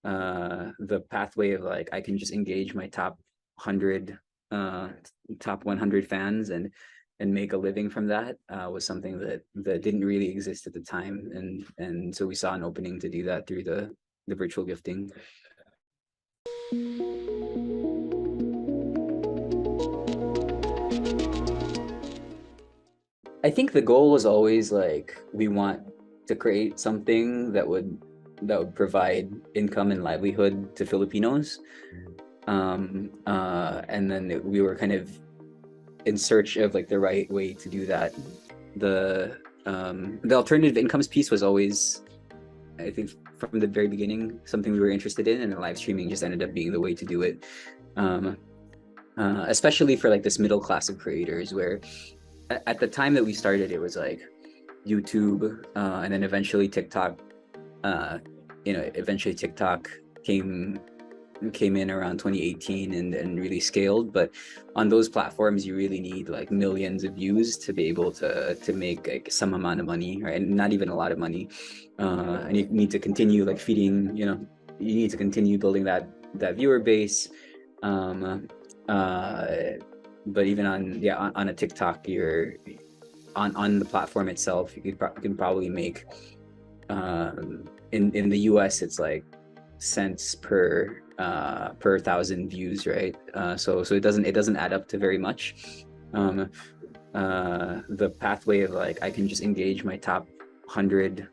the pathway of like I can just engage my top 100 top 100 fans and make a living from that was something that didn't really exist at the time, and so we saw an opening to do that through the virtual gifting. I think the goal was always like we want to create something that would provide income and livelihood to Filipinos. And then we were kind of in search of like the right way to do that. The alternative incomes piece was always, I think, from the very beginning, something we were interested in, and the live streaming just ended up being the way to do it. Especially for like this middle class of creators, where at the time that we started, it was like YouTube, and then eventually TikTok. Eventually TikTok came in around 2018 and really scaled. But on those platforms, you really need like millions of views to be able to make like some amount of money, right? And not even a lot of money. And you need to continue like feeding, you need to continue building that viewer base. But even on a TikTok, you're on the platform itself, you can probably make in the US it's like cents per 1,000 views, right? So it doesn't add up to very much. The pathway of like I can just engage my top 100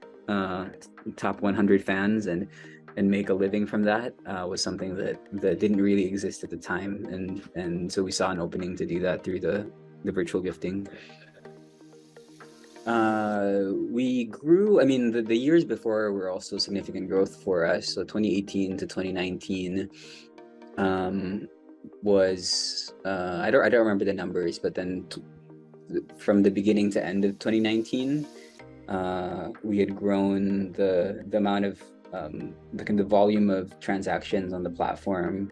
top 100 fans and make a living from that was something that didn't really exist at the time, and so we saw an opening to do that through the virtual gifting. We grew, I mean, the years before were also significant growth for us. So 2018 to 2019 was I don't remember the numbers, but then from the beginning to end of 2019, we had grown the amount of the volume of transactions on the platform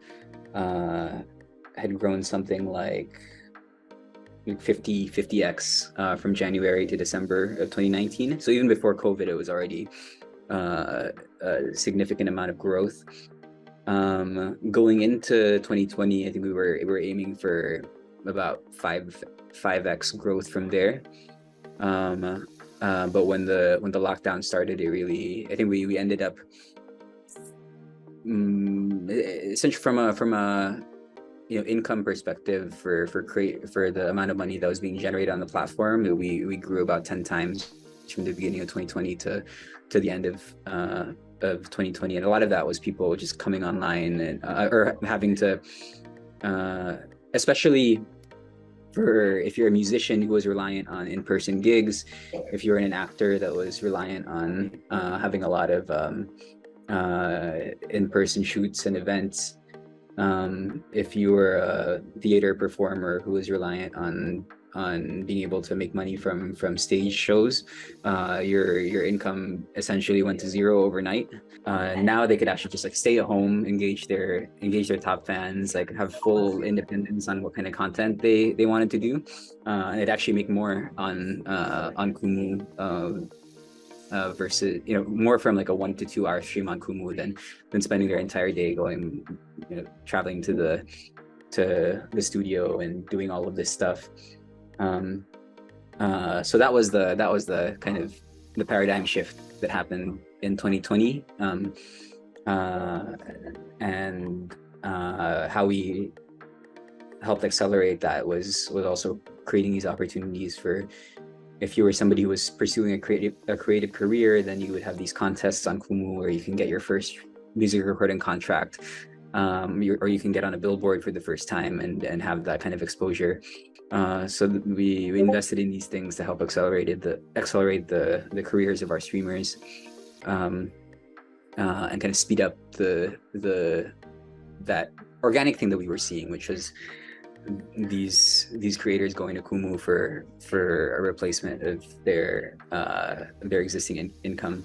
had grown something like 50x from January to December of 2019. So even before COVID, it was already a significant amount of growth. Going into 2020, I think we were aiming for about 5x growth from there. But when the lockdown started, it really, I think we ended up essentially from a income perspective for the amount of money that was being generated on the platform, we grew about 10 times from the beginning of 2020 to the end of 2020, and a lot of that was people just coming online and or having to especially for if you're a musician who was reliant on in-person gigs, if you're an actor that was reliant on having a lot of in-person shoots and events, if you were a theater performer who was reliant on being able to make money from stage shows, your income essentially went to zero overnight. Now they could actually just like stay at home, engage their top fans, like have full independence on what kind of content they wanted to do, and they'd actually make more on Kumu versus more from like a 1 to 2 hour stream on Kumu than spending their entire day going traveling to the studio and doing all of this stuff. So that was the kind of the paradigm shift that happened in 2020, and how we helped accelerate that was also creating these opportunities for, if you were somebody who was pursuing a creative career, then you would have these contests on Kumu where you can get your first music recording contract, or you can get on a billboard for the first time and have that kind of exposure. So we invested in these things to help accelerate the careers of our streamers, and kind of speed up that organic thing that we were seeing, which was these creators going to Kumu for a replacement of their existing income.